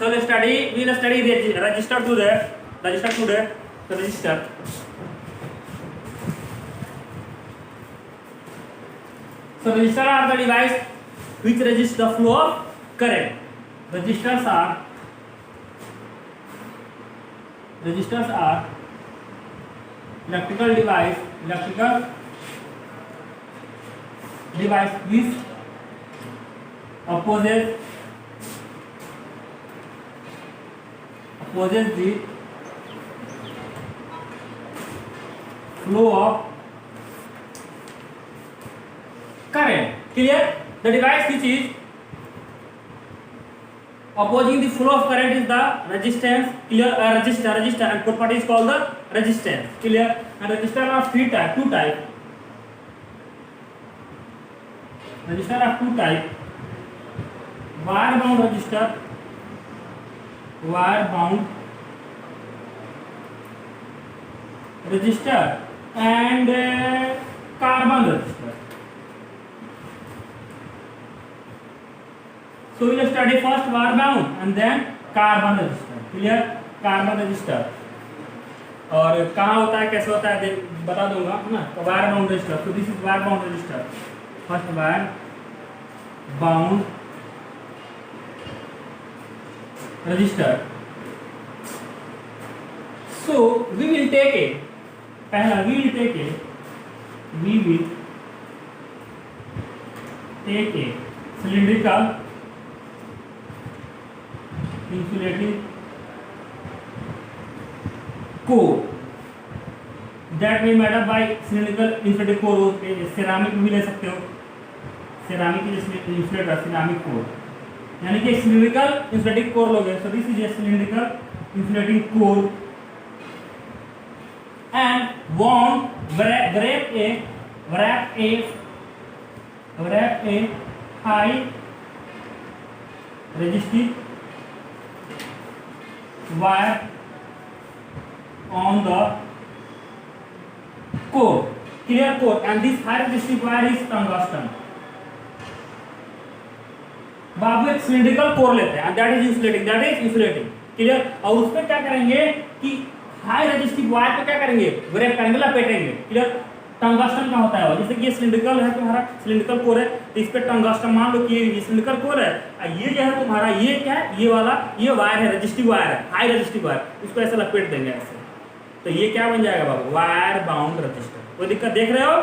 So we'll study the register today. So register. So register are the device which register the flow of current. Registers are electrical device which opposes the flow of current. Clear? The device which is opposing the flow of current is the resistance. Clear? Resistor and property is called the resistance. Clear? And resistor are two type. Resistor are two type. Wire bound resistor and carbon resistor. So we will study first wire bound and then carbon resistor. Clear? Carbon resistor और कहाँ होता है कैसे होता है बता दूंगा है ना. तो wire bound register. So this is wire bound resistor. First wire bound resistor. So we will take a cylindrical insulating core that may made up by cylindrical insulating core. Ceramic भी ले सकते हो. सिरामिक इंसुलेटर सिरामिक कोर यानी कि cylindrical insulating core लोगे. सो this is a cylindrical insulating core and wrap a high resistive wire on the core. Clear? Core. And this high resistive wire is tungsten. बाबू एक cylindrical core लेते हैं that is insulating. Clear? और उस पर क्या करेंगे कि हाई रेजिस्टिव वायर पे क्या करेंगे व्रैप करेंगे लपेटेंगे. क्लियर? टंगस्टन का होता है. जैसे कि ये सिलिंड्रिकल है तुम्हारा सिलिंड्रिकल कोर है तो इस पे टंगस्टन मान लो कि ये सिलिंड्रिकल कोर है. ये जो है तुम्हारा ये क्या है ये वाला ये वायर है रेजिस्टिव वायर है हाई रेजिस्टिव वायर. इसको ऐसे लपेट देंगे ऐसे तो ये क्या बन जाएगा बाबू वायर बाउंड रजिस्टर. कोई दिक्कत देख रहे हो?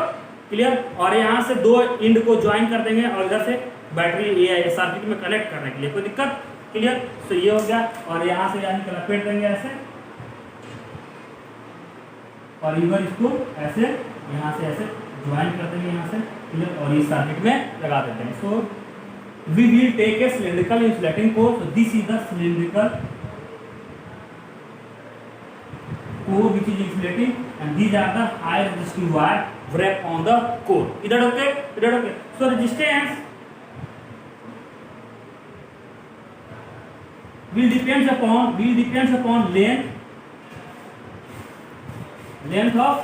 क्लियर? और यहाँ से दो इंड को ज्वाइन कर देंगे और इधर से बैटरी ये सर्किट में कनेक्ट करने के लिए. कोई दिक्कत? क्लियर? तो ये हो गया और यहाँ से यानी लपेट देंगे ऐसे और इधर इसको ऐसे यहाँ से ऐसे ज्वाइन कर देंगे यहाँ से. क्लियर? और ये सर्किट में लगा देते हैं. So we will take a cylindrical insulating core. So this is the cylindrical core which is insulating and these are the high resistive wire wrap on the core. Idhar okay. So resistance will depends upon length of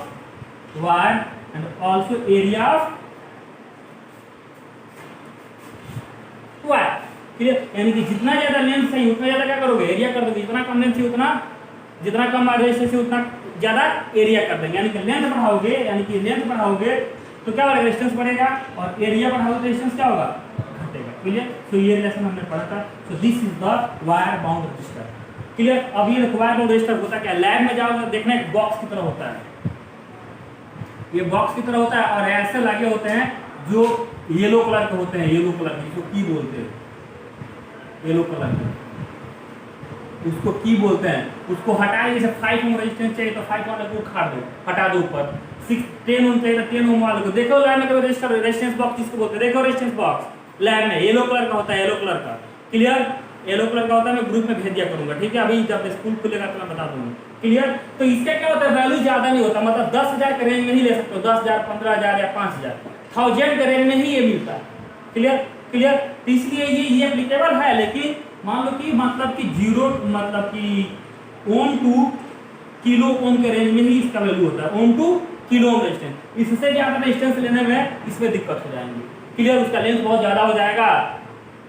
wire and also area of wire. Clear? यानी कि जितना ज्यादा length सही उतना ज्यादा क्या करोगे area कर दोगे. जितना कम लेंथ है उतना जितना कम रेजिस्टेंस है उतना ज्यादा एरिया कर देंगे. यानी कि लेंथ बढ़ाओगे तो क्या होगा रेजिस्टेंस बढ़ेगा और एरिया बढ़ाओगे तो रेजिस्टेंस क्या होगा घटेगा. क्लियर? तो ये रिलेशन हमने पढ़ा था. सो this is the wire bound register. Clear? अब ये वायर बाउंड रजिस्टर होता क्या लैब में जाओगे देखना एक बॉक्स की तरह होता है. ये बॉक्स की तरह होता है और ऐसे लगे होते हैं जो येलो कलर के होते हैं. येलो कलर के इसको की बोलते हैं. येलो कलर के उसको की बोलते हैं. उसको हटाए जैसे 5 ओम रेजिस्टेंस चाहिए तो 5 वाले को उखाड़ दो हटा दो ऊपर. 10 ओम चाहिए तो 10 ओम वाले को देखो लैब में रजिस्टर रेजिस्टेंस बॉक्स जिसको बोलते हैं. देखो रेजिस्टेंस बॉक्स लैब में येलो कलर का होता है. येलो कलर का. क्लियर? येलो कलर का होता है. मैं ग्रुप में भेज दिया करूंगा. ठीक है? अभी जब स्कूल खुलेगा तो मैं बता दूंगा. क्लियर? तो इसका क्या होता है वैल्यू ज्यादा नहीं होता. मतलब 10,000 के रेंज में ही ले सकते हो. 10,000 15,000 या 5,000 1000 के रेंज में ही ये मिलता है. क्लियर? तो इसलिए ये एप्लीकेबल है. लेकिन मान लो कि मतलब कि 0 मतलब कि ओम टू किलो ओम के रेंज में ही इसका वैल्यू होता है. Ohm two kilo ohm resistance. इससे ज्यादा रेजिस्टेंस लेने में इसमें दिक्कत हो जाएंगी. क्लियर? उसका लेंथ बहुत ज्यादा हो जाएगा.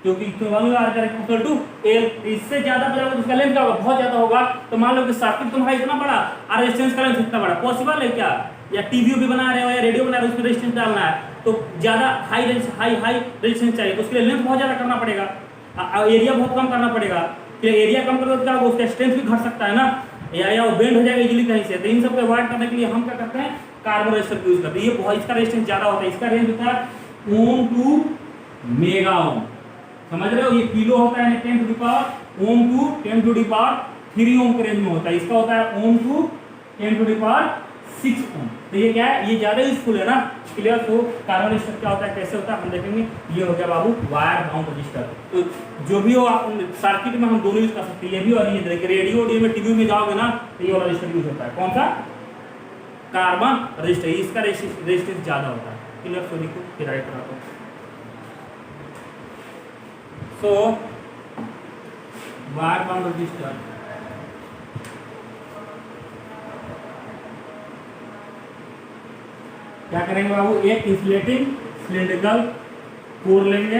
क्योंकि आर इक्वल टू एल, इससे ज्यादा बड़ा तो उसका लेंथ क्या होगा, बहुत ज्यादा होगा। तो मान लो कि सर्किट तुम्हारा इतना बड़ा और रेजिस्टेंस का लेंथ इतना बड़ा, पॉसिबल है क्या? या टीवी भी बना रहे हो या रेडियो बना रहे हो, उसमें रेजिस्टेंस डालना है तो ज्यादा हाई रेजिस्टेंस चाहिए, तो उसके लिए लेंथ बहुत ज्यादा करना पड़ेगा, एरिया बहुत कम करना पड़ेगा। फिर एरिया कम करोगे तो क्या होगा, उसका स्ट्रेंथ भी घट सकता है ना, या वो बेंड हो जाएगा इजीली कहीं से। तो इन सब को अवॉइड करने के लिए हम क्या करते हैं, कार्बन रेजिस्टर यूज करते हैं। ये बहुत, इसका रेजिस्टेंस ज्यादा होता है, इसका रेंज होता है ओम टू मेगा ओम, समझ रहे हो? ये किलो होता है 10 to the power ohm to 10 to the power 3 ohm के रेंज में होता है। इसका होता है ohm to 10 to the power 6 ohm. तो ये क्या है, ये ज्यादा यूजफुल है ना, क्लियर? तो कार्बन रेजिस्टर क्या होता है, कैसे होता है, हम देखेंगे। ये हो गया बाबू वायर बाउंड रजिस्टर। तो जो भी हो आप सर्किट में हम दोनों यूज कर सकते हैं, ये भी और ये देखिए, रेडियो में टीवी में जाओगे ना तो ये वाला रजिस्टर यूज होता है। कौन सा? कार्बन रजिस्टर, इसका रेजिस्टेंस ज्यादा होता है, क्लियर? सो देखो फिर राइट कराता हूं। सो वायर बाउंड रजिस्टर क्या करेंगे बाबू, एक इंसुलेटिंग सिलिंड्रिकल कोर लेंगे,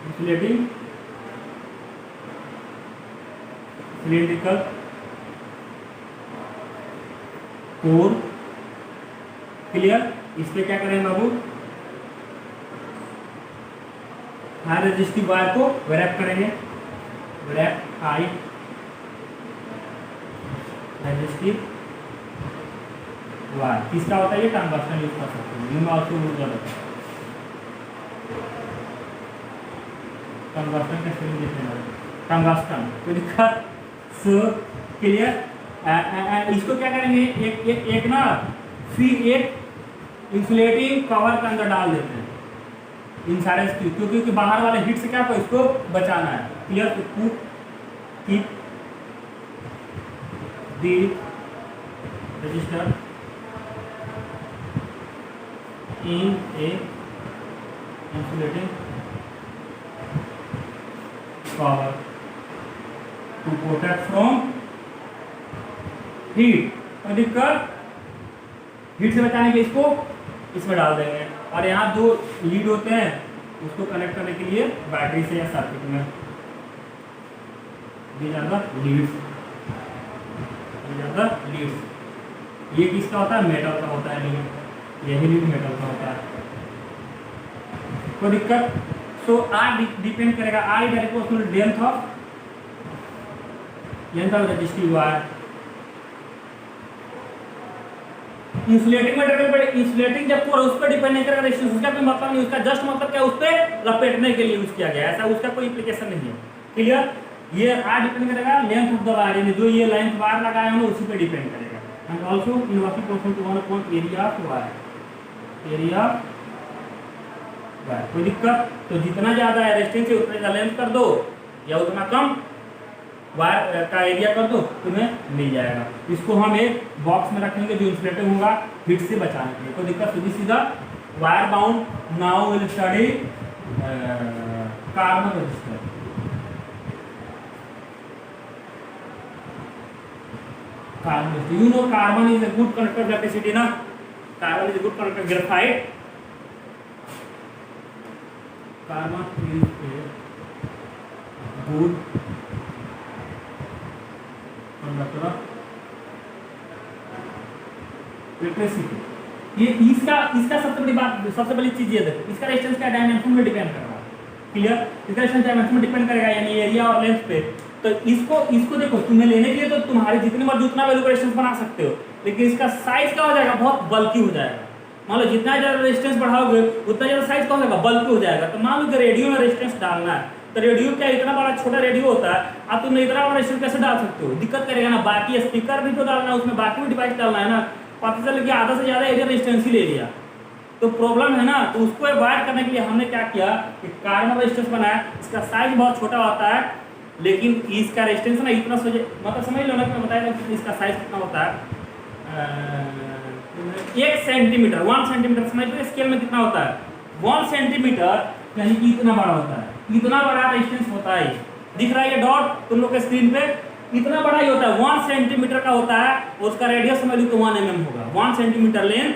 इंसुलेटिंग सिलिंड्रिकल कोर, क्लियर? इस पे क्या करेंगे बाबू, हाई रेजिस्टिव वायर को रैप करेंगे, रैप हाई रेजिस्टिव वायर। किसका होता है ये, टंगस्टन यूज कर सकते हैं, इनमें ऑल्सो यूज होता है टंगस्टन का स्पेलिंग देखते हैं, टंगस्टन, कोई दिक्कत? So clear? इसको क्या करेंगे, एक ना फिर एक इंसुलेटिंग कवर के अंदर डाल देते हैं इन सारे, क्योंकि बाहर वाले हीट से क्या को इसको बचाना है, clear? To keep the resistor in a insulating cover to protect from heat। तो दिक्कत, हीट से बचाने के इसको इसमें डाल देंगे। और यहाँ दो लीड होते हैं, उसको कनेक्ट करने के लिए बैटरी से या सर्किट में लीड्स। ये किसका होता है, मेटल का होता है लीड, यही लीड मेटल का होता है, कोई दिक्कत? सो आर डिपेंड करेगा, R is equal to length of resistive wire. Insulating material पर, इंसुलेटिंग जब पूरा उस पर डिपेंड नहीं करेगा रेजिस्टेंस, उसका कोई मतलब नहीं, उसका जस्ट मतलब क्या, उस पर लपेटने के लिए यूज किया गया, ऐसा उसका कोई इम्प्लीकेशन नहीं है, क्लियर? ये आर डिपेंड करेगा लेंथ ऑफ द वायर, यानी जो ये लेंथ वायर लगाए होंगे उसी पे डिपेंड करेगा। And also inversely proportional to 1 upon area of wire, area wire. कोई दिक्कत? तो जितना ज्यादा है रेजिस्टेंस है उतना लेंथ कर दो, या उतना कम वायर का एरिया कर दो, तुम्हें मिल जाएगा। इसको हम एक बॉक्स में रखेंगे जो इंसुलेटेड होगा हीट से बचाने के लिए, कोई दिक्कत? सीधी सीधा wire bound. Now will study carbon register. Carbon register, you know carbon is a good conductor of electricity ना, carbon is a good conductor of graphite, carbon is a good conductor of electricity. ये इसका सबसे बड़ी बात, सबसे बड़ी चीज ये देखो, इसका रेजिस्टेंस क्या डायमेंशन में डिपेंड कर रहा है, क्लियर? इसका रेजिस्टेंस डायमेंशन में डिपेंड करेगा, यानी एरिया और लेंथ पे। तो इसको देखो, तुम्हें लेने के लिए तो तुम्हारे जितने मर्जी उतना वैल्यू का रेजिस्टेंस बना सकते हो, लेकिन इसका साइज क्या हो जाएगा, बहुत बल्कि हो जाएगा। मान लो जितना ज्यादा रेजिस्टेंस बढ़ाओगे उतना ज्यादा साइज क्या हो जाएगा, बल्कि हो जाएगा। तो मान लो कि रेडियो में रेजिस्टेंस डालना है, तो रेडियो क्या इतना बड़ा छोटा रेडियो होता है, अब तुम इतना बड़ा रेजिस्टेंस कैसे डाल सकते हो, दिक्कत करेगा ना। बाकी स्पीकर भी तो डालना है, उसमें बाकी भी डिवाइस डालना है ना, पता चले कि आधा से ज्यादा एरिया रेजिस्टेंस ही ले लिया, तो प्रॉब्लम है ना। तो उसको अवॉइड करने के लिए हमने क्या किया कि कार्बन रेजिस्टेंस बनाया। इसका साइज बहुत छोटा होता है, लेकिन इसका रेजिस्टेंस ना इतना मतलब समझ लो ना, मैं बताया था इसका साइज कितना होता है, 1 सेंटीमीटर, 1 सेंटीमीटर समझ लो स्केल में कितना होता है, 1 सेंटीमीटर यानी कि इतना बड़ा होता है, इतना बड़ा रेजिस्टेंस होता है। दिख रहा है ये डॉट तुम लोग के स्क्रीन पे, इतना बड़ा ही होता है, 1 सेंटीमीटर का होता है, और उसका रेडियस समझ लो तो 1 mm होगा। 1 सेंटीमीटर लेंथ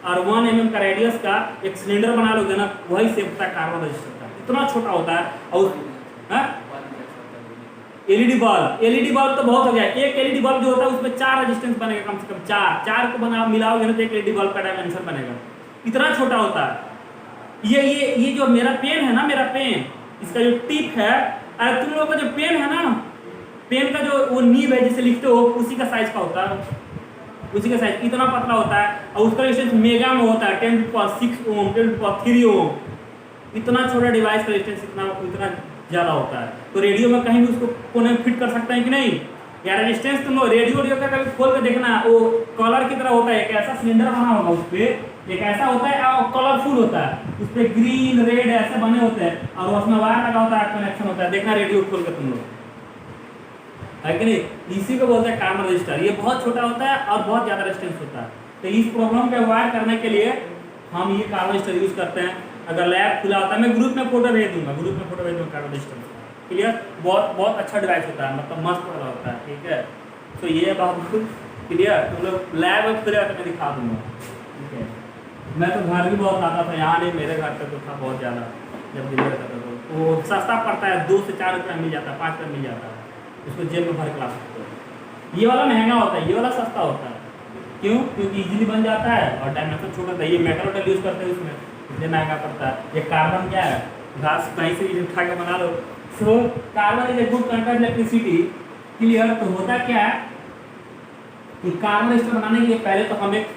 और 1 mm का रेडियस का एक सिलेंडर बना लोगे ना, वही शेप होता है कार्बन रजिस्टर का। इतना छोटा होता है। और एलईडी बल्ब तो बहुत हो गया। एक एलईडी बल्ब जो होता है उसमें 4 रेजिस्टेंस बनेगा, कम से कम 4 को बना मिलाओगे ना तो एक एलईडी बल्ब का डायमेंशन बनेगा, इतना छोटा होता है। ये जो मेरा पेन है ना, मेरा पेन, इसका जो टिप है, अरे तुम लोगों का जो पेन है ना, पेन का जो वो नीब है जिसे लिखते हो, उसी का साइज का होता है, उसी का साइज इतना पतला होता है। और उसका रेजिस्टेंस मेगा में होता है, 10⁶ ओम, 10⁻³ ओम, इतना छोटा डिवाइस का रेजिस्टेंस इतना ज़्यादा होता है। तो रेडियो में कहीं भी उसको कोने में फिट कर सकते हैं कि नहीं? या रेजिस्टेंस तुम लोग रेडियो का कभी खोल के देखना, वो कॉलर की तरह होता है, एक ऐसा सिलेंडर बना होगा, उस पर एक ऐसा होता है और कलरफुल होता है, उस पर ग्रीन रेड ऐसे बने होते हैं और उसमें वायर लगा होता है, कनेक्शन होता है। देखना रेडियो खोल के तुम लोग, है कि नहीं? इसी को बोलते हैं कार्बन रजिस्टर। ये बहुत छोटा होता है और बहुत ज़्यादा रेजिस्टेंस होता है। तो इस प्रॉब्लम को अवॉइड करने के लिए हम ये कार्बन रजिस्टर यूज़ करते हैं। अगर लैब खुला होता है, मैं ग्रुप में फोटो भेज दूंगा, कार्बन रजिस्टर। क्लियर? बहुत अच्छा डिवाइस होता है, मतलब मस्त वाला होता है। ठीक है, तो ये बात क्लियर। तुम लोग लैब में खुले मैं दिखा दूंगा। ठीक है, मैं तो घर भी बहुत आता था, यहाँ नहीं, मेरे घर पे तो था बहुत ज़्यादा। जब दिल्ली रहता था तो वो सस्ता पड़ता है, 2 से 4 रुपये मिल जाता है, 5 रुपये मिल जाता है, उसको जेब में भर के ला सकते हो। ये वाला महंगा होता है, ये वाला सस्ता होता है। क्यों? क्योंकि इजीली बन जाता है और डायमेंशन छोटा होता है। ये मेटल यूज़ करते हैं उसमें, इसलिए महंगा पड़ता है। ये कार्बन क्या है, घास कहीं से भी उठा के बना लो। So carbon is a good conductor electricity. Clear? तो होता क्या है कि कार्बन रजिस्टर बनाने के लिए पहले तो हम एक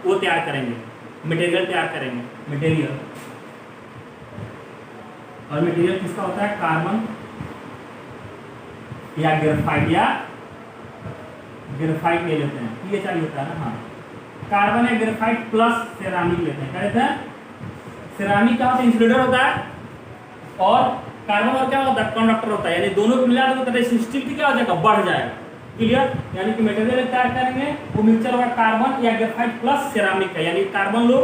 वो तैयार करेंगे, मटेरियल तैयार करेंगे, मटेरियल। और मटेरियल किसका होता है? कार्बन या ग्रेफाइट ले लेते हैं, ये चाहिए होता है ना। हाँ, कार्बन या ग्रेफाइट प्लस सेरामिक लेते हैं। क्या लेते हैं? सेरामिक क्या होता है? इंसुलेटर होता है, और कार्बन और क्या होता है? कंडक्टर होता है। यानी दोनों को मिला दो तो रेजिस्टिविटी क्या हो जाएगा? बढ़ जाएगा। क्लियर? यानी कि मटेरियल तैयार करेंगे, वो मिक्सचर होगा कार्बन या ग्रेफाइट प्लस सेरामिक है। यानी कार्बन लो,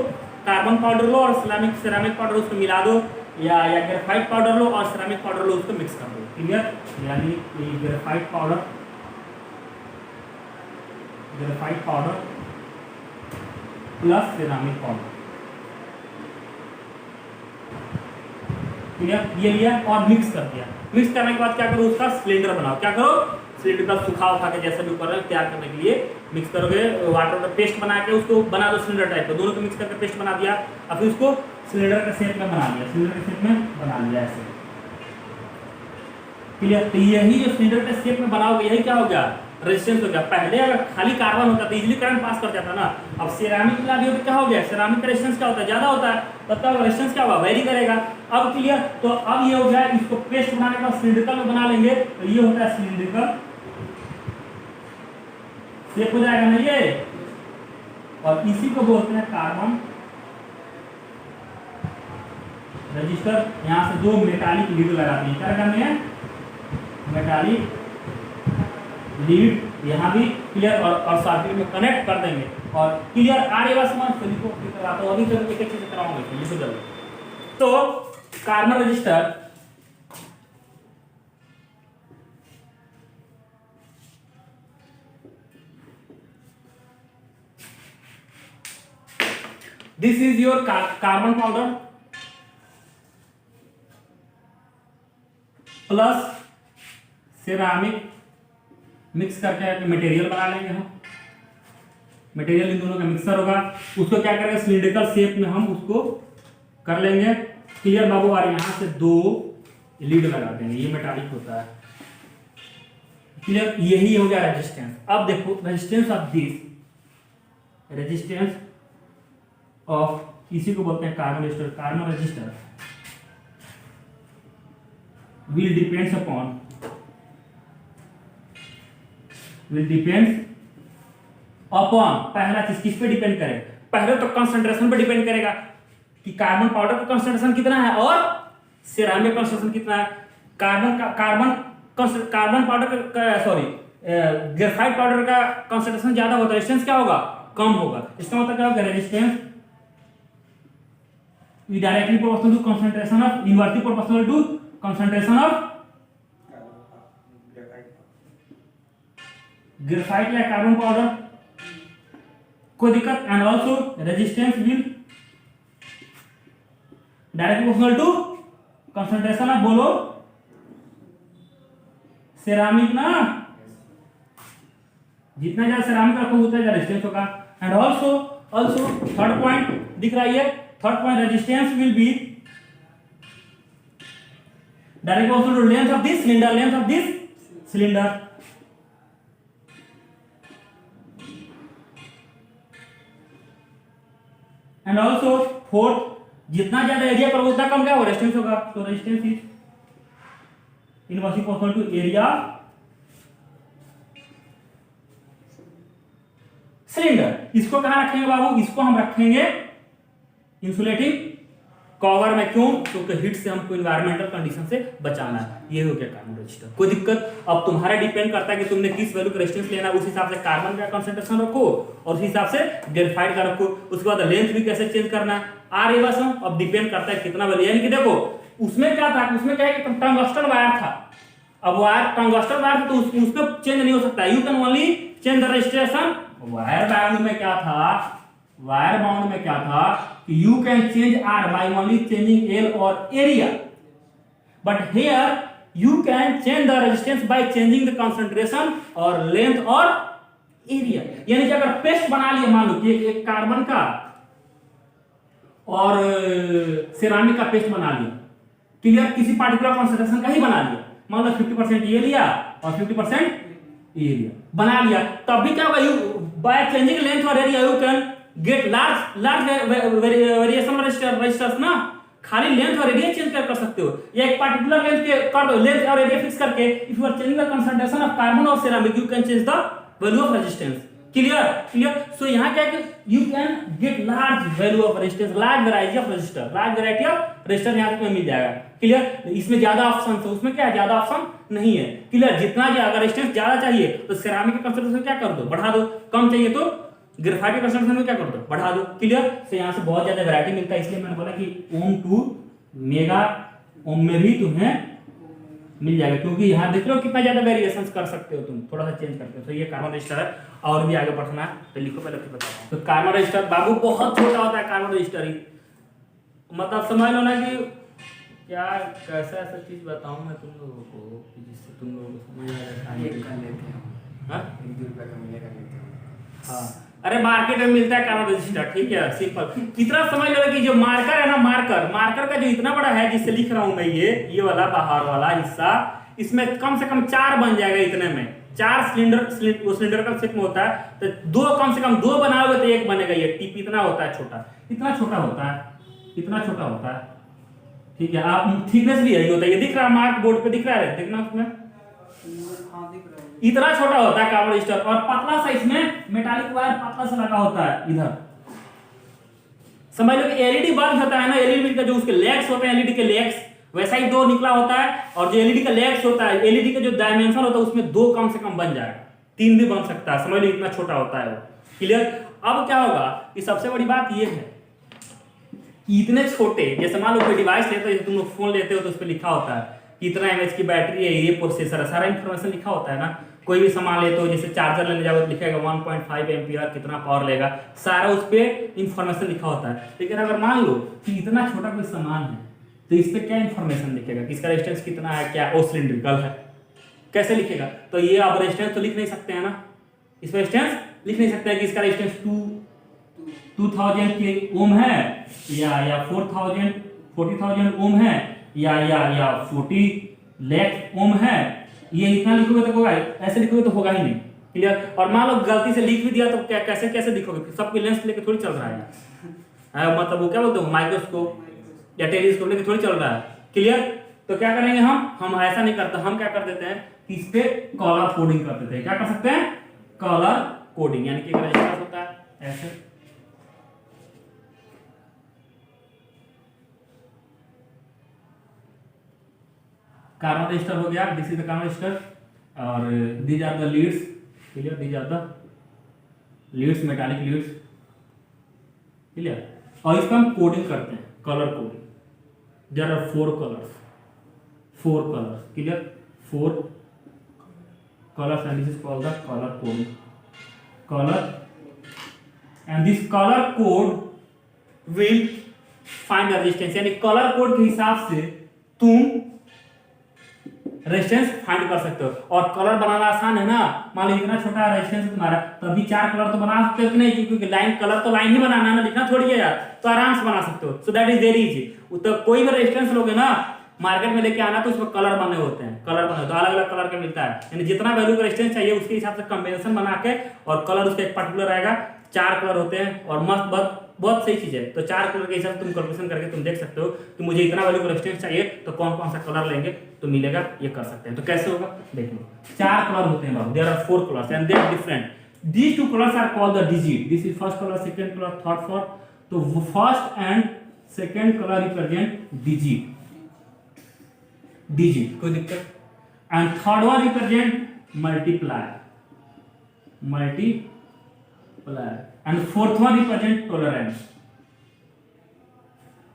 कार्बन पाउडर लो और सेरामिक पाउडर उसको मिला दो, या ग्रेफाइट पाउडर लो और सेरामिक पाउडर लो, उसको मिक्स कर दो। क्लियर? यानी graphite powder plus ceramic powder. Clear? ये लिया और मिक्स कर दिया। मिक्स करने के बाद क्या करो? उसका सिलेंडर बनाओ। क्या करो? सिलेंडर का सुखा उठा के जैसा भी ऊपर है तैयार करने के लिए मिक्स करोगे, वाटर का पेस्ट बना के उसको बना दो सिलेंडर टाइप का। दोनों को मिक्स करके पेस्ट बना दिया, और फिर उसको सिलेंडर के शेप में बना लिया, सिलेंडर के शेप में बना लिया ऐसे। क्लियर? तो यही जो सिलेंडर के शेप में बनाओगे, यही क्या हो गया? रेजिस्टेंस हो गया। पहले अगर खाली कार्बन होता तो इजीली करंट पास कर जाता ना। अब सेरामिक मिला दिया तो क्या हो गया? सेरामिक का रेजिस्टेंस क्या होता है? ज्यादा होता है, तब रेजिस्टेंस क्या होगा? वेरी करेगा। अब क्लियर? तो अब ये हो गया, इसको पेस्ट बनाने का सिलिंड्रिकल में बना लेंगे, तो ये होता है सिलिंड्रिकल शेप हो जाएगा ना ये। और इसी को बोलते हैं कार्बन रजिस्टर। यहां से 2 मेटालिक लीड लगाते हैं। क्या करने हैं? मेटालिक लीड यहाँ भी। क्लियर? और सर्किट में कनेक्ट कर देंगे। और क्लियर? आगे बस मैं सभी को कराता हूँ, अभी तो एक एक चीज कराऊंगा, लिखो जल्दी। तो carbon resistor this is your carbon powder plus ceramic, mix करके मटेरियल बना लेंगे हम। मटेरियल इन दोनों का मिक्सर होगा, उसको क्या करेंगे? सिलिंड्रिकल शेप में हम उसको कर लेंगे। क्लियर बाबू? और यहां से 2 लीड लगा देंगे, ये मेटालिक होता है। क्लियर? यही हो गया रेजिस्टेंस। अब देखो resistance of this, resistance of, इसी को बोलते हैं carbon register. Carbon register will depends upon पहला चीज किस पे डिपेंड करेगा? पहले तो कंसंट्रेशन पे डिपेंड करेगा कि कार्बन पाउडर का कंसंट्रेशन कितना है और सेरामिक कंसंट्रेशन कितना है। कार्बन पाउडर का सॉरी ग्रेफाइट पाउडर का कंसंट्रेशन ज्यादा होता है, रेजिस्टेंस क्या होगा? कम होगा। इसका मतलब क्या होगा? Resistance directly proportional to concentration of, inversely proportional to concentration of graphite या कार्बन पाउडर। कोई दिक्कत? And also resistance will directly proportional to concentration of, बोलो, सेरामिक ना, जितना ज्यादा सेरामिक रखो उतना ज्यादा रेजिस्टेंस होगा। एंड ऑल्सो थर्ड पॉइंट दिख रहा है, third point resistance will be direct also to length of this cylinder. And also fourth, जितना ज्यादा एरिया करोगे उतना कम क्या होगा, रेजिस्टेंस होगा। तो resistance is inversely proportional to area cylinder. इसको कहां रखेंगे बाबू, इसको हम रखेंगे इंसुलेटिंग कवर में। क्यों? क्योंकि हीट से हमको एनवायरमेंटल कंडीशन से बचाना है। ये हो गया कार्बन रजिस्टर। कोई दिक्कत? अब तुम्हारा डिपेंड करता है कि तुमने किस वैल्यू का रेजिस्टेंस लेना है, उस हिसाब से कार्बन का कंसंट्रेशन रखो और उस हिसाब से ग्रेफाइट का रखो। उसके बाद लेंथ भी कैसे चेंज करना है आ रही बस। हम अब डिपेंड करता है कितना वैल्यू, यानी कि देखो उसमें क्या था, उसमें क्या है कि टंगस्टन वायर था। अब वायर टंगस्टन वायर था तो उसमें चेंज नहीं हो सकता। You can only change the registration. Wire bound में क्या था, वायर बाउंड में क्या था कि you can change R by only changing L और area, but here you can change the resistance by changing the concentration और लेंथ और एरिया। यानी कि अगर पेस्ट बना लिया, मान लो कि एक कार्बन का और सिरामिक का पेस्ट बना लिया, क्लियर, किसी पार्टिकुलर कंसंट्रेशन का ही बना लिया, मान लो 50% ये लिया और 50% ये लिया, बना लिया, तब भी क्या होगा, यू बाय चेंजिंग लेंथ और area you can get large variation resistors ना। खाली लेंथ और एरिया चेंज कर सकते हो, या एक पार्टिकुलर लेंथ के कर दो, लेंथ और एरिया फिक्स करके if you are changing the concentration of carbon और ceramic you can change the value of resistance. Clear. So यहाँ क्या है कि you can get large value of resistance, large variety of resistor, large variety of resistor यहाँ पे मिल जाएगा। Clear. इसमें ज्यादा ऑप्शन है, उसमें क्या है, ज्यादा ऑप्शन नहीं है। क्लियर। जितना अगर रेजिस्टेंस ज्यादा चाहिए तो सिरामिक का कंसंट्रेशन क्या कर दो, बढ़ा दो, कम चाहिए तो ग्रेफाइट के कंसंट्रेशन में क्या कर दो, बढ़ा दो। क्लियर। तो यहाँ से बहुत ज्यादा वैरायटी मिलता है, इसलिए मैंने बोला कि ओम टू मेगा ओम में भी तुम्हें मिल जाएगा, क्योंकि यहाँ देख लो कितना ज्यादा वेरिएशन कर सकते हो तुम, थोड़ा सा चेंज करते हो। तो ये कार्बन रजिस्टर है, और भी आगे बढ़ना है तो लिखो, पहले फिर बताओ। तो कार्बन रजिस्टर बाबू बहुत छोटा होता है, कार्बन रजिस्टर ही मतलब समझ लो ना कि क्या कैसा ऐसा चीज बताऊं मैं तुम लोगों को जिससे तुम लोगों को समझ आ जाए। एक कर लेते हैं, हाँ 1-2 रुपए का मिलेगा लेते हैं। हाँ, अरे मार्केट में मिलता है कार्बन रजिस्टर, ठीक है, सिंपल। इतना समझ लो कि जो मार्कर है ना, मार्कर का जो इतना बड़ा है जिससे लिख रहा हूं मैं, ये वाला बाहर वाला हिस्सा, इसमें कम से कम 4 बन जाएगा। इतने में 4 सिलेंडर का शेप में होता है, तो 2 कम से कम 2 बनाओगे तो 1 बनेगा। ये टिप इतना होता है, छोटा, इतना छोटा होता है, इतना छोटा होता है, ठीक है। आप थिकनेस भी यही होता है, ये दिख रहा है मार्क बोर्ड पे दिख रहा है, देखना उसमें इतना छोटा होता है कार्बन रजिस्टर, और पतला सा इसमें मेटालिक वायर पतला सा लगा होता है इधर। समझ लो कि एलईडी बल्ब होता है ना, एलईडी का जो उसके लेग्स होते हैं, एलईडी के लेग्स वैसा ही 2 निकला होता है, और जो एलईडी का लेग्स होता है, एलईडी का जो डायमेंशन होता है उसमें 2 कम से कम बन जाएगा, 3 भी बन सकता है। समझ लो इतना छोटा होता है वो। क्लियर। अब क्या होगा कि सबसे बड़ी बात ये है कि इतने छोटे, जैसे मान लो कोई डिवाइस लेते हो, जैसे तुम लोग फोन लेते हो तो उस पर लिखा होता है कितना एमएच की बैटरी है, ये प्रोसेसर है, सारा इंफॉर्मेशन लिखा होता है ना। कोई भी सामान लेते हो, जैसे चार्जर लेने जाओ तो लिखेगा 1.5 एम्पियर, कितना पावर लेगा, सारा उस पर इंफॉर्मेशन लिखा होता है। लेकिन अगर मान लो कि इतना छोटा कोई सामान है तो इस पर क्या इंफॉर्मेशन लिखेगा, किसका रेजिस्टेंस कितना है, क्या वो सिलिंड्रिकल है, कैसे लिखेगा। तो ये आप रेजिस्टेंस तो लिख नहीं सकते हैं ना, इस पर रेजिस्टेंस लिख नहीं सकते हैं कि इसका रेजिस्टेंस 2000 के ओम है, या 40,000 ओम है, या 40 लाख ओम है। ये इतना लिखोगे तो होगा, ऐसे लिखोगे तो होगा ही नहीं। क्लियर। और मान लो गलती से लिख भी दिया तो क्या कैसे दिखोगे, सबकी लेंस लेके थोड़ी चल रहा है, मतलब वो क्या बोलते हो, माइक्रोस्कोप या टेलीस्कोप लेके थोड़ी चल रहा है। क्लियर। तो क्या करेंगे हम ऐसा नहीं करते, हम क्या कर देते हैं, इस पे कलर कोडिंग कर देते हैं। क्या कर सकते हैं, कलर कोडिंग, यानी कि एक रजिस्टर होता है ऐसे, कार्बन रजिस्टर हो गया, this is the carbon register, और these are the leads. Clear. These are the leads, metallic leads. Clear. और इसका हम कोडिंग करते हैं, colour coding. There are 4 colours. Clear. 4 colours and this is called the colour coding. And this colour code will find the resistance, यानी colour code के हिसाब से तुम रेजिस्टेंस फाइंड कर सकते हो। और कलर बनाना आसान है ना, मान लो इतना छोटा रेजिस्टेंस तुम्हारा, तो अभी 4 कलर तो बना सकते हो कि नहीं, क्योंकि लाइन कलर तो लाइन ही बनाना है ना, लिखना थोड़ी है यार, तो आराम से बना सकते हो। So that is very easy. तो कोई भी रेजिस्टेंस लोगे ना मार्केट में लेके आना, तो उसमें कलर बने होते हैं, कलर बने तो अलग अलग कलर का मिलता है, यानी जितना वैल्यू का रेजिस्टेंस चाहिए उसके हिसाब से कॉम्बिनेशन बना के, और कलर उसका एक पर्टिकुलर आएगा। 4 कलर होते हैं और मस्त बहुत बहुत सही चीज है। तो 4 कलर के हिसाब से तुम कैलकुलेशन करके तुम देख सकते हो कि मुझे इतना वैल्यू का रेजिस्टेंस चाहिए, तो कौन कौन सा कलर लेंगे तो मिलेगा, ये कर सकते हैं। तो कैसे होगा देख लो, 4 कलर होते हैं बाबू, there are 4 colours and they are different. These 2 colours are called the digit, this is first colour, second colour, third colour. तो first and second colour represent digit, digit कोई दिक्कत, and third one represent multiply, multiply, and fourth one represent tolerance.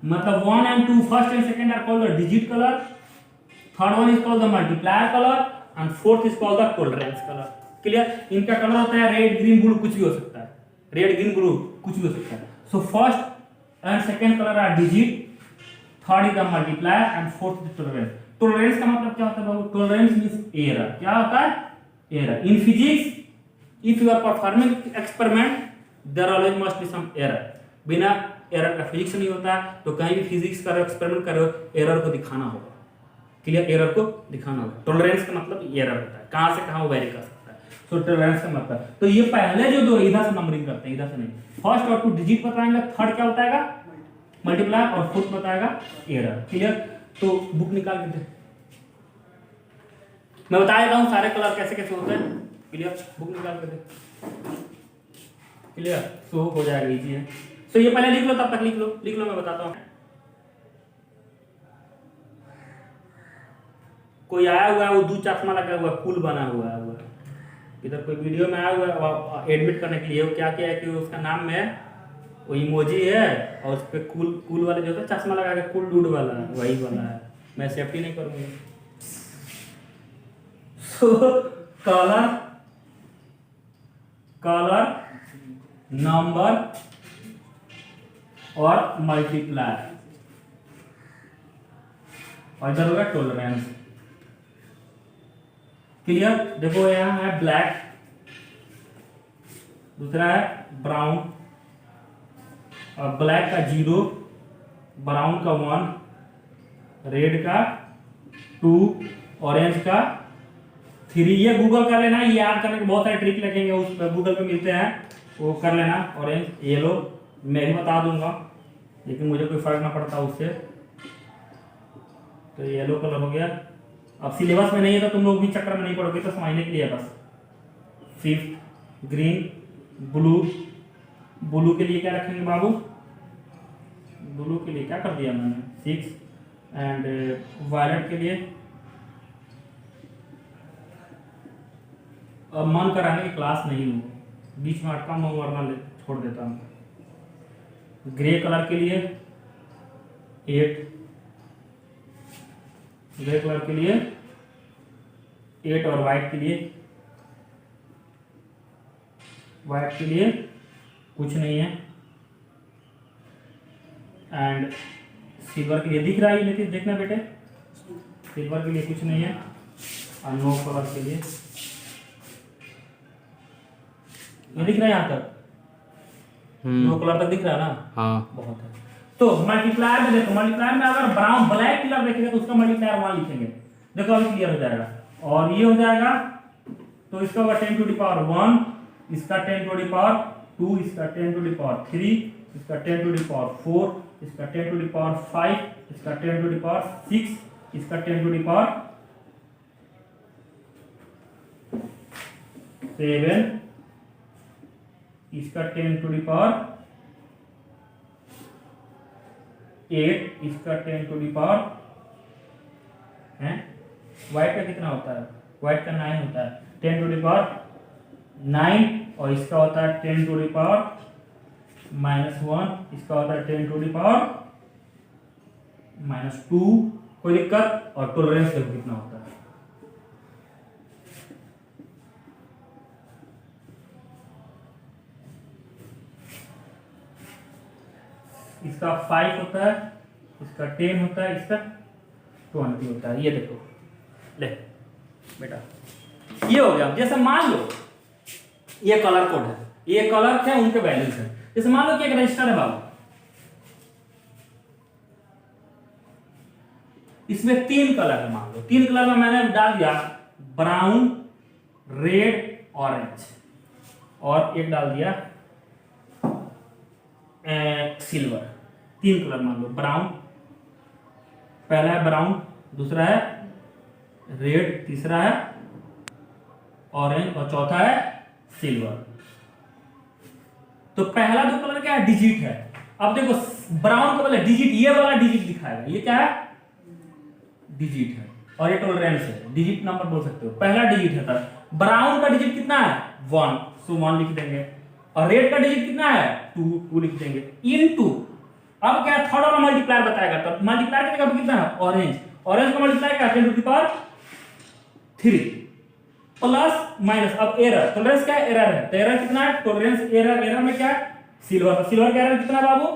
मतलब 1 and 2 first and second are called the digit colour, third one is called the multiplier colour, and fourth is called the tolerance colour. Clear? इनका colour होता है red, green, blue, कुछ भी हो सकता है, red, green, blue कुछ भी हो सकता है। So first and second colour are digit, third is the multiplier and fourth is tolerance. Tolerance का मतलब क्या होता है बाबू? Tolerance means error. क्या होता है? Error. In physics if you are performing experiment there always must be some error. बिना error का फिजिक्स नहीं होता, तो कहीं भी फिजिक्स का एक्सपेरिमेंट करो एरर को दिखाना होगा। क्लियर? एरर को दिखाना होगा। टॉलरेंस का मतलब एरर होता है, कहां से कहां वो वेरी कर सकता है। सो टॉलरेंस का मतलब, तो ये पहले जो दो इधर से नंबरिंग करते हैं, इधर से नहीं। फर्स्ट और 2 डिजिट बताएंगे, थर्ड क्या बताएगा? मल्टीप्लाई, और फोर्थ बताएगा एरर। क्लियर? तो बुक निकाल के दे, मैं बता देता हूं सारे कलर कैसे कैसे होते हैं। क्लियर? बुक निकाल के दे। क्लियर? सो हो जाएगा, इजी है। सो ये पहले लिख लो, तब तक लिख लो, मैं बताता हूं। कोई आया हुआ है, वो 2 चश्मा लगा हुआ है, कूल बना हुआ है वो। इधर कोई वीडियो में आया हुआ है एडमिट करने के लिए, वो क्या किया है कि उसका नाम में वो इमोजी है, और उस पे कूल वाले जो होता है चश्मा लगा के, कूल डूड वाला वही वाला है। मैं सेफ्टी नहीं करूंगा। कलर, नंबर और मल्टीप्लाई, और इधर होगा टॉलरेंस। क्लियर? देखो यहां है ब्लैक, दूसरा है ब्राउन, और ब्लैक का 0, ब्राउन का 1, रेड का 2, ऑरेंज का 3। ये गूगल कर लेना, ये याद करने के बहुत सारे ट्रिक लगेंगे, उस गूगल पे मिलते हैं, वो कर लेना। ऑरेंज, येलो मैं भी बता दूंगा, लेकिन मुझे कोई फर्क ना पड़ता उससे। तो येलो कलर हो गया। अब सिलेबस में नहीं है तो तुम लोग भी चक्कर में नहीं पड़ोगे, तो समझने के लिए बस। फिफ्थ ग्रीन, ब्लू, ब्लू के लिए क्या रखेंगे बाबू? ब्लू के लिए क्या कर दिया मैंने? 6, एंड वायलेट के लिए अब मन कराने की क्लास नहीं हूँ, बीच में अटका हूँ, वरना छोड़ देता हूँ। ग्रे कलर के लिए 8, ग्रे कलर के लिए 8, और व्हाइट के लिए कुछ नहीं है, एंड सिल्वर के लिए दिख रहा है, लेकिन देखना बेटे, सिल्वर के लिए कुछ नहीं है, और नो कलर के लिए ये दिख रहा है यहाँ तक, नो कलर तक दिख रहा है ना? हाँ, बहुत है। तो मल्टीप्लायर में देखो, मल्टीप्लायर में अगर ब्राउन ब्लैक कलर देखेंगे तो उसका मल्टीप्लायर 1 लिखेंगे। देखो अभी क्लियर हो जाएगा। और ये हो जाएगा, तो इसका होगा 10 to the power 1, इसका 10 to the power 2, इसका 10 to the power 3, इसका 10 to the power 4, इसका 10 to the power 5, इसका 10 to the power 6, इसका 10 to the power 7, इसका 10 to the power 8, इसका 10 to the power है। व्हाइट का कितना होता है? व्हाइट का 9 होता है, 10 to the power 9, और इसका होता है 10 to the power -1, इसका होता है 10 to the power -2। कोई दिक्कत? और टॉलरेंस देखो कितना होता है, इसका 5 होता है, इसका 10 होता है, इसका 20 होता है। ये देखो ले बेटा, ये हो गया। जैसे मान लो ये कलर कोड है, ये कलर है, उनके वैल्यूज है। जैसे मान लो कि एक रजिस्टर है बाबू, इसमें 3 कलर है। मान लो 3 कलर में मैंने डाल दिया ब्राउन, रेड, ऑरेंज, और एक डाल दिया सिल्वर। 3 कलर मान लो, ब्राउन, पहला है ब्राउन, दूसरा है रेड, तीसरा है ऑरेंज और चौथा है सिल्वर। तो पहला 2 कलर क्या है? डिजिट है। अब देखो ब्राउन का वाला डिजिट, ये वाला डिजिट दिखाएगा, ये क्या है? डिजिट है। और ये टॉलरेंस है, डिजिट नंबर बोल सकते हो। पहला डिजिट है तब ब्राउन का डिजिट कितना है? 1, सो 1 लिख देंगे। और रेड का डिजिट कितना है? 2 लिख देंगे। इनटू अब क्या थर्ड वाला मल्टीप्लायर बताएगा, तो मल्टीप्लायर की जगह कितना है? ऑरेंज का मल्टीप्लायर क्या? 10 to the power 3 plus minus. अब एरर, टॉलरेंस क्या है? एरर है, तो एरर कितना है? टॉलरेंस एरर में क्या है? सिल्वर का एरर कितना बाबू?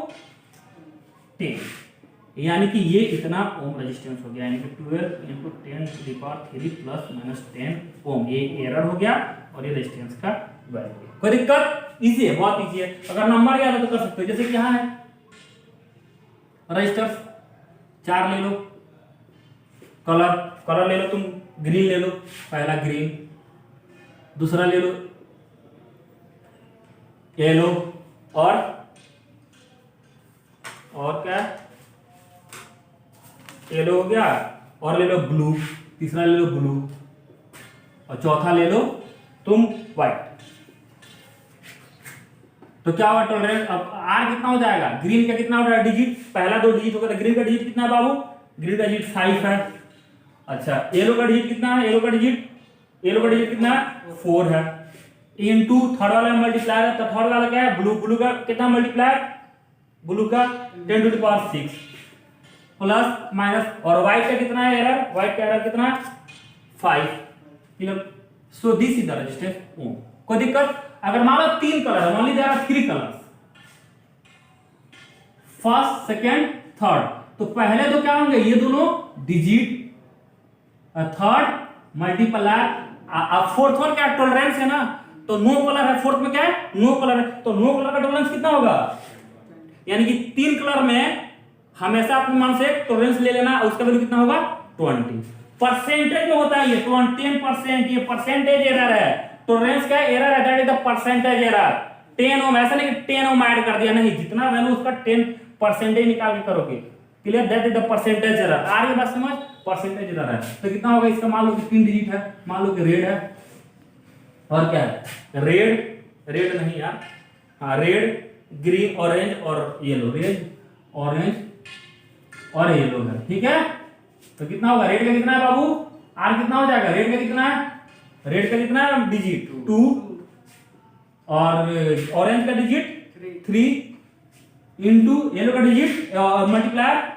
10। यानी कि ये इतना ओम रेजिस्टेंस हो गया, यानी कि 12 × 10 to the power 3 plus minus 10 ohm. ये एरर हो गया और ये रेजिस्टेंस का वैल्यू। कोई दिक्कत? इजी है, बहुत इजी है। अगर नंबर याद है तो कर सकते हो। जैसे कि यहाँ है रजिस्टर्स 4 ले लो, कलर ले लो, तुम ग्रीन ले लो, पहला ग्रीन, दूसरा ले लो येलो, और क्या? येलो हो गया, और ले लो ब्लू, तीसरा ले लो ब्लू, और चौथा ले लो तुम व्हाइट। तो क्या हुआ टॉलरेंस? अब आर कितना हो जाएगा? ग्रीन का कितना हो जाएगा डिजिट? पहला 2 डिजिट होगा, तो ग्रीन का डिजिट कितना है बाबू? ग्रीन का डिजिट 5 है। अच्छा, येलो का डिजिट कितना है? येलो का डिजिट कितना है? 4 है। इनटू थर्ड वाला मल्टीप्लायर है, तो थर्ड वाला क्या है? ब्लू का कितना मल्टीप्लायर? ब्लू का 10 to the power 6 plus minus, और व्हाइट का कितना है एरर? व्हाइट का एरर कितना है? 5। Clear? So this is the resistance ohm. कोई दिक्कत? अगर मान लो 3 कलर है, मान लीजिए 3 कलर्स, फर्स्ट, सेकेंड, थर्ड, तो पहले तो क्या होंगे? ये दोनों डिजिट, थर्ड मल्टीप्लायर, अब फोर्थ वन क्या? टॉलरेंस है ना, तो नो कलर है, फोर्थ में क्या है? नो कलर है, तो नो कलर का टॉलरेंस कितना होगा? यानी कि 3 कलर में हमेशा अपने मान से टॉलरेंस ले लेना, उसका वैल्यू कितना होगा? 20। परसेंटेज में होता है ये 10%, ये परसेंटेज एरर है। टॉलरेंस का एरर है, that is the percentage error. 10 ओम, ऐसा नहीं कि 10 ओम ऐड कर दिया, नहीं, जितना वैल्यू उसका 10% निकाल के करोगे। Clear? That is the percentage error. आ रही है बात समझ? परसेंटेज एरर है, तो कितना होगा इसका? मान लो कि 3 डिजिट है, मान लो कि रेड है, और क्या है? रेड नहीं यार, हाँ, रेड, ग्रीन, ऑरेंज और येलो, रेड, ऑरेंज और येलो है। ठीक है, तो कितना होगा? रेड का कितना है बाबू? आर कितना हो जाएगा? रेड का कितना है? रेड का कितना है डिजिट? 2, और ऑरेंज का डिजिट 3 इनटू येलो का डिजिट मल्टीप्लायर,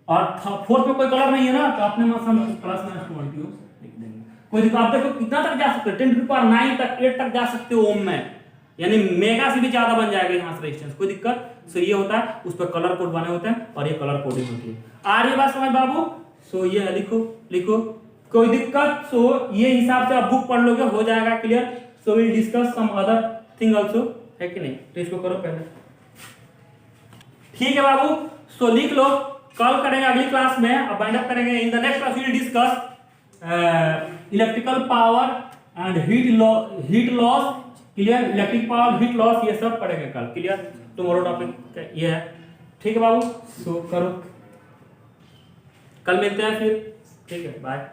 और फोर्थ में कोई कलर नहीं है ना, तो अपने प्लस माइनस 20 लिख देंगे। कोई दिक्कत? आप देखो कितना तक जा सकते हो? 10 टू द पावर 9 तक, 8 तक जा सकते हो ओम में, यानी मेगा से भी ज्यादा बन जाएगा यहाँ से रेजिस्टेंस। कोई दिक्कत? सो ये होता है, उस पर कलर कोड बने होते हैं, और ये कलर कोडिंग होती है। आ रही बात समझ बाबू? सो ये लिखो, कोई दिक्कत? सो ये हिसाब से आप बुक पढ़ लोगे, हो जाएगा clear. So will discuss some other thing also, है कि नहीं? तो इसको करो पहले, ठीक है बाबू? सो लिख लो, कल करेंगे अगली क्लास में, अब बाइंड अप करेंगे। In the next class will discuss electrical power and heat loss. Clear? Electric power, heat loss, ये सब पढ़ेंगे कल। क्लियर? टुमारो टॉपिक ये है, ठीक है बाबू? सो करो, कल मिलते हैं फिर, ठीक है, बाय।